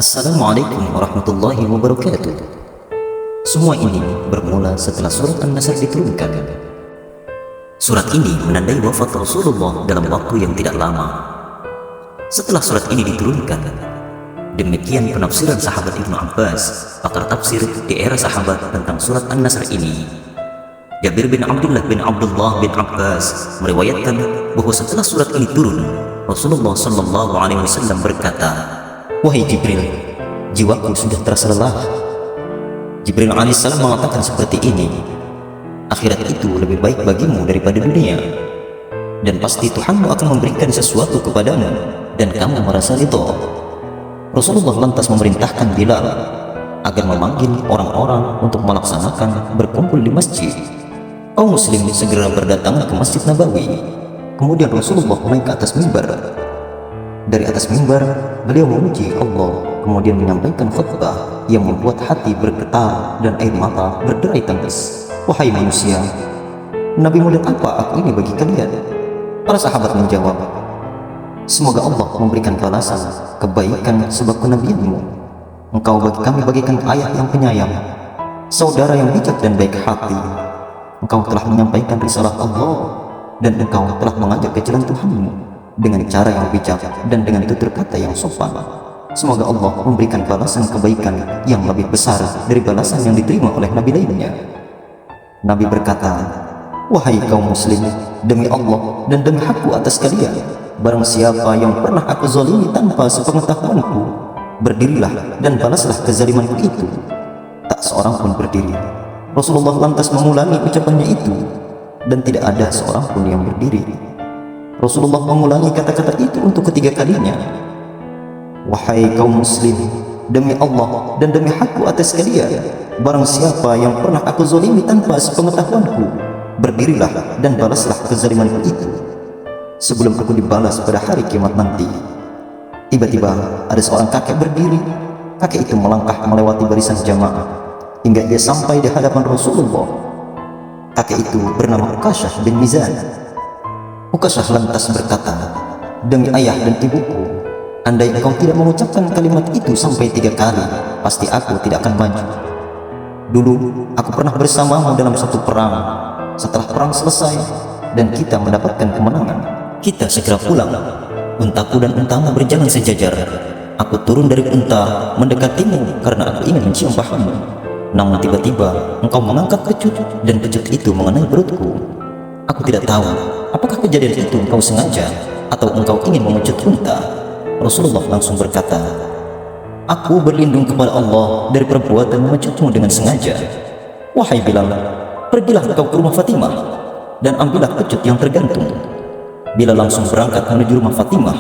Assalamualaikum warahmatullahi wabarakatuh. Semua ini bermula setelah surat An-Nasr diturunkan. Surat ini menandai wafat Rasulullah dalam waktu yang tidak lama. Setelah surat ini diturunkan, demikian penafsiran sahabat Ibnu Abbas, pakar tafsir di era sahabat tentang surat An-Nasr ini. Jabir bin Abdullah bin Abbas meriwayatkan bahwa setelah surat ini turun, Rasulullah Shallallahu Alaihi Wasallam berkata, "Wahai Jibril, jiwaku sudah terasa lelah." Jibril alaihissalam mengatakan seperti ini, "Akhirat itu lebih baik bagimu daripada dunia, dan pasti Tuhanmu akan memberikan sesuatu kepadamu dan kamu merasa ridha." Rasulullah lantas memerintahkan Bilal agar memanggil orang-orang untuk melaksanakan berkumpul di masjid. Kaum muslim segera berdatangan ke Masjid Nabawi. Kemudian Rasulullah naik ke atas mimbar. Dari atas mimbar, beliau memuji Allah, kemudian menyampaikan khutbah yang membuat hati bergetar dan air mata berderai tangis. "Wahai manusia, Nabi mulia apa aku ini bagi kalian?" Para sahabat menjawab, "Semoga Allah memberikan balasan kebaikan sebab kenabianmu. Engkau bagi kami bagikan ayah yang penyayang, saudara yang bijak dan baik hati. Engkau telah menyampaikan risalah Allah, dan engkau telah mengajak ke jalan Tuhanmu dengan cara yang bijak dan dengan tutur kata yang sopan. Semoga Allah memberikan balasan kebaikan yang lebih besar dari balasan yang diterima oleh nabi lainnya." Nabi berkata, "Wahai kaum muslim, demi Allah dan demi hakku atas kalian, barang siapa yang pernah aku zalimi tanpa sepengetahuanku, berdirilah dan balaslah kezalimanku itu." Tak seorang pun berdiri. Rasulullah lantas mengulangi ucapannya itu, dan tidak ada seorang pun yang berdiri. Rasulullah mengulangi kata-kata itu untuk ketiga kalinya. "Wahai kaum muslim, demi Allah dan demi hakku atas kalian, barang siapa yang pernah aku zalimi tanpa sepengetahuanku, berdirilah dan balaslah kezalimanku itu sebelum aku dibalas pada hari kiamat nanti." Tiba-tiba ada seorang kakek berdiri. Kakek itu melangkah melewati barisan jamaah hingga ia sampai di hadapan Rasulullah. Kakek itu bernama Uqasyah bin Mizan. Uqasyah lantas berkata, "Demi ayah dan ibuku, andai engkau tidak mengucapkan kalimat itu sampai 3 kali, pasti aku tidak akan maju. Dulu aku pernah bersamamu dalam satu perang. Setelah perang selesai dan kita mendapatkan kemenangan, kita segera pulang. Untaku dan untamu berjalan sejajar. Aku turun dari unta mendekatimu karena aku ingin mencium pahamu. Namun tiba-tiba engkau mengangkat kecut dan kecut itu mengenai perutku. Aku tidak tahu apakah kejadian itu engkau sengaja atau engkau ingin memecut unta." Rasulullah langsung berkata, "Aku berlindung kepada Allah dari perbuatan memecutmu dengan sengaja. Wahai Bilal, pergilah engkau ke rumah Fatimah dan ambillah kecut yang tergantung." Bilal langsung berangkat menuju rumah Fatimah.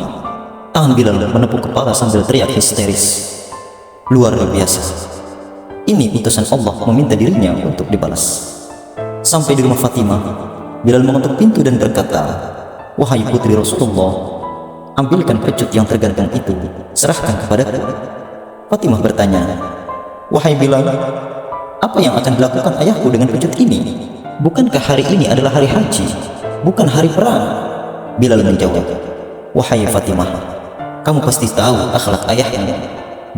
Tangan Bilal menepuk kepala sambil teriak histeris. Luar biasa. Ini utusan Allah meminta dirinya untuk dibalas. Sampai di rumah Fatimah, Bilal mengetuk pintu dan berkata, "Wahai putri Rasulullah, ambilkan kecut yang tergantung itu, serahkan kepadaku." Fatimah bertanya, "Wahai Bilal, apa yang akan dilakukan ayahku dengan kecut ini? Bukankah hari ini adalah hari haji, bukan hari perang?" Bilal menjawab, "Wahai Fatimah, kamu pasti tahu akhlak ayahnya.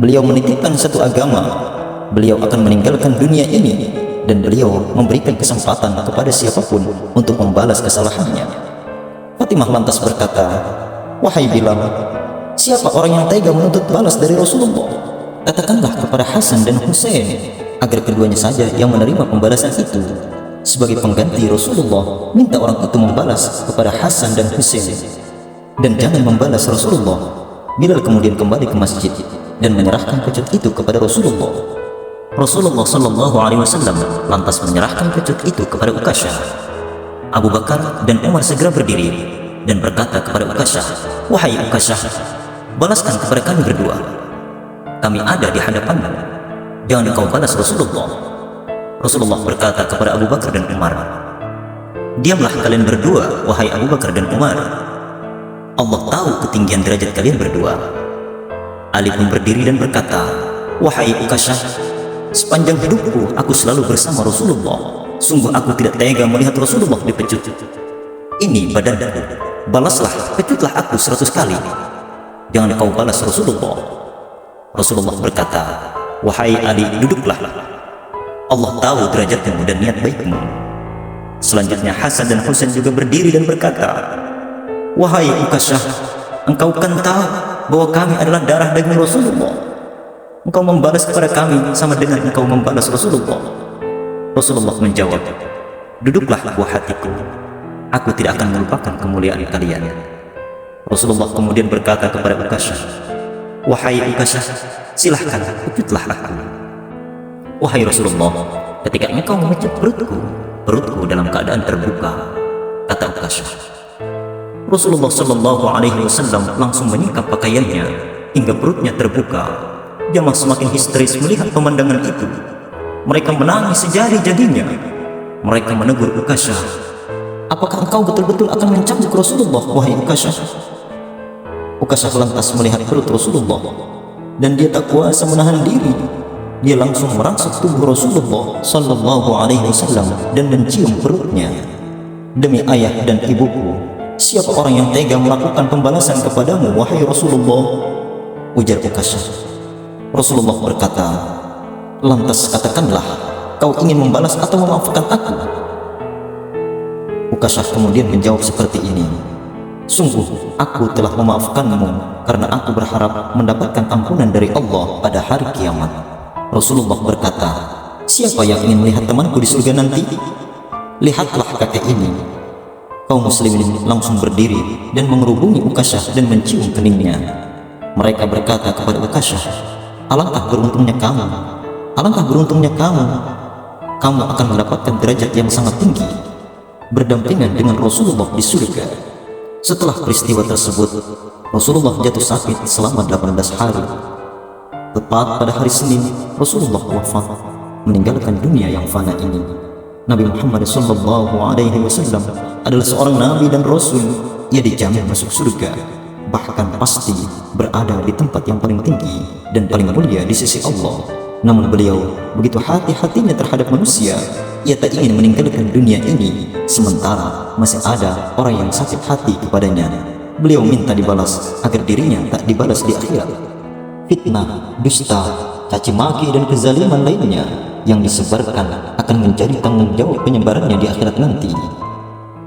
Beliau menitipkan satu agama. Beliau akan meninggalkan dunia ini, dan beliau memberikan kesempatan kepada siapapun untuk membalas kesalahannya." Fatimah lantas berkata, "Wahai Bilal, siapa orang yang tega menuntut balas dari Rasulullah? Katakanlah kepada Hasan dan Husain agar keduanya saja yang menerima pembalasan itu. Sebagai pengganti Rasulullah, minta orang itu membalas kepada Hasan dan Husain, dan jangan membalas Rasulullah." Bilal kemudian kembali ke masjid dan menyerahkan kecut itu kepada Rasulullah. Rasulullah Shallallahu Alaihi Wasallam lantas menyerahkan kecut itu kepada Uqasyah. Abu Bakar dan Umar segera berdiri dan berkata kepada Uqasyah, "Wahai Uqasyah, balaskan kepada kami berdua. Kami ada di hadapanmu. Jangan engkau balas Rasulullah." Rasulullah berkata kepada Abu Bakar dan Umar, "Diamlah kalian berdua, wahai Abu Bakar dan Umar. Allah tahu ketinggian derajat kalian berdua." Ali pun berdiri dan berkata, "Wahai Uqasyah, sepanjang hidupku aku selalu bersama Rasulullah. Sungguh aku tidak tega melihat Rasulullah dipecut. Ini badanku, balaslah, pecutlah aku 100 kali. Jangan kau balas Rasulullah. Rasulullah berkata, wahai Ali, duduklah. Allah tahu derajatmu dan niat baikmu. Selanjutnya Hasan dan Husain juga berdiri dan berkata, wahai Ukasyah, engkau kan tahu bahwa kami adalah darah daging Rasulullah. Engkau membalas kepada kami sama dengan engkau membalas Rasulullah. Rasulullah menjawab, duduklah buah hatiku, aku tidak akan melupakan kemuliaan kalian. Rasulullah kemudian berkata kepada Ukasyah, wahai Ukasyah, silahkan pecutlah aku. Wahai Rasulullah, ketika engkau memecut perutku dalam keadaan terbuka, kata Ukasyah. Rasulullah Shallallahu Alaihi Wasallam langsung menyingkap pakaiannya hingga perutnya terbuka. Jamaah semakin histeris melihat pemandangan itu. Mereka menangis sejadi-jadinya. Mereka menegur Ukasyah, apakah engkau betul-betul akan mencambuk Rasulullah, wahai Ukasyah? Ukasyah lantas melihat perut Rasulullah dan dia tak kuasa menahan diri. Dia langsung merangsek tubuh Rasulullah Sallallahu Alaihi Wasallam dan mencium perutnya. Demi ayah dan ibuku, siapa orang yang tega melakukan pembalasan kepadamu, wahai Rasulullah? Ujar Ukasyah. Rasulullah berkata, lantas katakanlah, kau ingin membalas atau memaafkan aku? Ukasyah kemudian menjawab seperti ini, sungguh aku telah memaafkanmu karena aku berharap mendapatkan ampunan dari Allah pada hari kiamat. Rasulullah berkata, siapa yang ingin melihat temanku di surga nanti? Lihatlah kakek ini. Kaum muslimin langsung berdiri dan mengerubungi Ukasyah dan mencium keningnya. Mereka berkata kepada Ukasyah, alangkah beruntungnya kamu, alangkah beruntungnya kamu. Kamu akan mendapatkan derajat yang sangat tinggi, berdampingan dengan Rasulullah di surga. Setelah peristiwa tersebut, Rasulullah jatuh sakit selama 18 hari. Tepat pada hari Senin, Rasulullah wafat, meninggalkan dunia yang fana ini. Nabi Muhammad Sallallahu Alaihi Wasallam adalah seorang nabi dan rasul. Ia dijamin masuk surga, bahkan pasti berada di tempat yang paling tinggi dan paling mulia di sisi Allah. Namun beliau begitu hati-hatinya terhadap manusia. Ia tak ingin meninggalkan dunia ini sementara masih ada orang yang sakit hati kepadanya. Beliau minta dibalas agar dirinya tak dibalas di akhirat. Fitnah, dusta, caci maki dan kezaliman lainnya yang disebarkan akan menjadi tanggung jawab penyebarannya di akhirat nanti.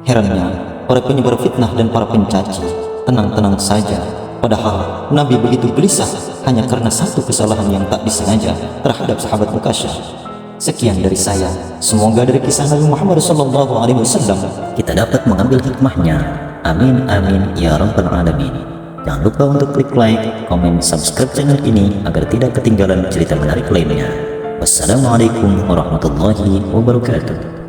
Herannya, para penyebar fitnah dan para pencaci tenang-tenang saja, padahal Nabi begitu gelisah hanya karena satu kesalahan yang tak disengaja terhadap sahabat Ukasyah. Sekian dari saya, semoga dari kisah Nabi Muhammad SAW kita dapat mengambil hikmahnya. Amin amin ya rabbal alamin. Jangan lupa untuk klik like, komen, subscribe channel ini agar tidak ketinggalan cerita menarik lainnya. Wassalamualaikum warahmatullahi wabarakatuh.